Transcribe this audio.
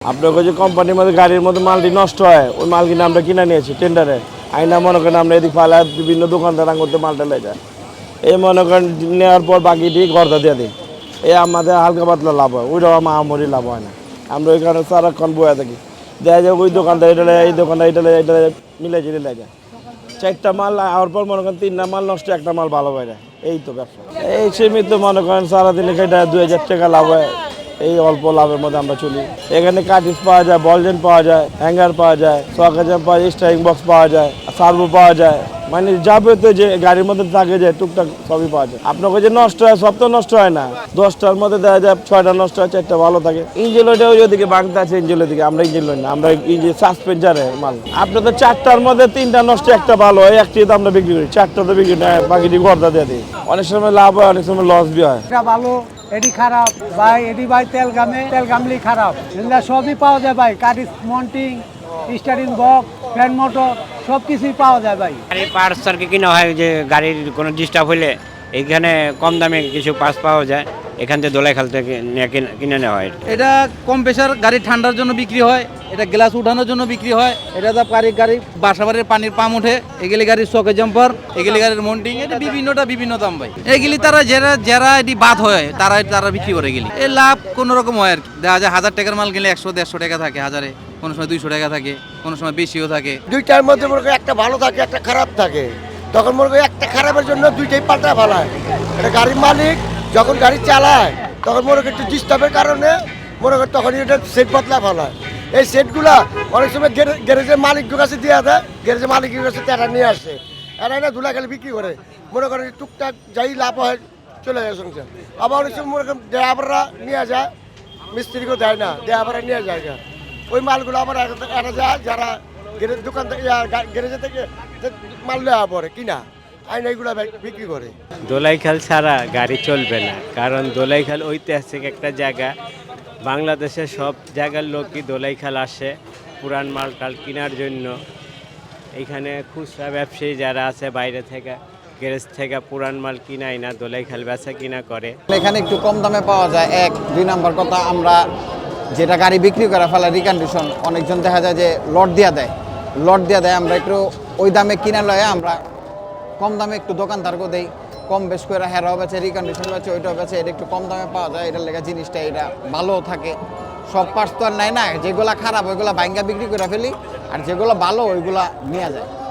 আপনার যে কোম্পানির মধ্যে গাড়ির মধ্যে মালটি নষ্ট হয় ওই মাল কিনে আমরা কিনে নিয়েছি টেন্ডারে আইনা মনে করেন আমরা এদিক ফালা বিভিন্ন দোকানদার করতে মালটা লেগে যায় এই মনে করেন নেওয়ার পর বাকিটি গর্দা দিয়ে দিই এই আমাদের হালকা পাতলা লাভ হয় ওইটাও আমার আমরি লাভ হয় না আমরা ওই কারণে সারাক্ষণ বয়ে থাকি দেখা যায় ওই দোকানদার এটা এই দোকানদার এটা মিলে জিলে লেগে চারটা মাল আওয়ার পর মনে করেন তিনটা মাল নষ্ট একটা মাল ভালো হয় না এই তো ব্যবসা এই সীমিত মনে করেন সারাদিনে এটা 2000 টাকা লাভ হয় এই অল্প লাভের মধ্যে আমরা চলি এখানে কাটিস পাওয়া যায় বলজেন পাওয়া যায় হ্যাঙ্গার পাওয়া যায় সকেজেন পাওয়া যায় স্টারিং বক্স পাওয়া যায় সার্ভো পাওয়া যায় মানে যাবতীয় যে গাড়ির মধ্যে থাকে যে টুকটাক সবই পাওয়া যায় আপনাকে যে নষ্ট হয় সব তো নষ্ট হয় না 10টার মধ্যে দেখা যায় 6টা নষ্ট হয় 4টা ভালো থাকে ইঞ্জিন ওইটাও ওইদিকে বাংতে আছে ইঞ্জিনের দিকে আমরা ইঞ্জিন লই না আমরা ইঞ্জিন সাসপেন্সারের মাল আপনার তো 4টার মধ্যে 3টা নষ্ট একটা ভালো হয় একটি তো আমরা বিক্রি করি 4টা তো বিক্রি না বাকিটি গর্দা দিয়ে দিই অনেক সময় লাভ হয় অনেক সময় লস বি হয় এটা ভালো এটি খারাপ ভাই এটি ভাই তেল গামলি খারাপ এগুলা সবই পাওয়া যায় ভাই কাটিস মন্টিং স্টারিং বক্স ফ্যান মোটর সব কিছুই পাওয়া যায় ভাই গাড়ির পার্টস আর কি কিনা হয় যে গাড়ির কোনো ডিস্টার্ব হলে এইখানে কম দামে কিছু পার্টস পাওয়া যায় এখান থেকে দোলাইখাল থেকে কিনে নেওয়া হয় এটা কম প্রেশার গাড়ি ঠান্ডার জন্য বিক্রি হয় এটা গ্লাস উঠানোর জন্য বিক্রি হয় এটা তো গাড়ি বাসাবাড়ির পানির পাম্প ওঠে এগুলি গাড়ির শকে জাম্পার এগুলি গাড়ির মন্টিং এটা বিভিন্ন দাম ভাই এগুলি তারা যারা এটি বাদ হয় তারা বিক্রি করে গেলি এই লাভ কোনো রকম হয় আর কি দেখা যায় 1000 টাকার মাল কিনলে 100-150 টাকা থাকে হাজারে কোনো সময় 200 টাকা থাকে কোনো সময় বেশিও থাকে দুইটার মধ্যে মনে করি একটা ভালো থাকে একটা খারাপ থাকে তখন মনে করি একটা খারাপের জন্য দুইটাই পাল্টা ফেলায় এটা গাড়ির মালিক যখন গাড়ি চালায় তখন মনে করি একটু ডিস্টার্বের কারণে মনে করি তখন এটা সেট বদলা ফেলায় এই সেটগুলা অনেক সময় গ্যারেজের মালিকের কাছে দিয়ে দেয় গ্যারেজের মালিকের কাছে তারা নিয়ে আসে এরা না ধুলাখালি বিক্রি করে মনে করেন টুকটাক যাই লাভ হয় চলে যায় সংসার আবার অনেক সময় মনে করেন ড্রাইভাররা নিয়ে যায় মিস্ত্রিকেও দেয় না ড্রাইভাররা নিয়ে যায় ওই মালগুলো আবার এরা যায় যারা দোকান থেকে গ্যারেজে থেকে মাল নেওয়া পরে কিনা আইন এইগুলো বিক্রি করে দোলাইখাল ছাড়া গাড়ি চলবে না কারণ দোলাইখাল ঐতিহাসিক একটা জায়গা বাংলাদেশের সব জায়গার লোকই দোলাইখাল আসে পুরান মালটাল কেনার জন্য এখানে খুচরা ব্যবসায়ী যারা আছে বাইরে থেকে গ্যারেজ থেকে পুরান মাল কিনাই না দোলাইখাল বেচা কিনা করে এখানে একটু কম দামে পাওয়া যায় 1-2 নম্বর কথা আমরা যেটা গাড়ি বিক্রি করা ফেলা রিকন্ডিশন অনেকজন দেখা যায় যে লট দিয়ে দেয় আমরা একটু ওই দামে কিনা লয়ে আমরা কম দামে একটু দোকানদারকে দেই কম বেশ করে হেরাও বেচে রিকন্ডিশন বেচে ওইটাও বেচে এটা একটু কম দামে পাওয়া যায় এটার লেগে জিনিসটা এটা ভালো থাকে সব পার্টস তো আর নাই না যেগুলো খারাপ ওইগুলো বাইঙ্গা বিক্রি করে ফেলি আর যেগুলো ভালো ওইগুলা নেওয়া যায়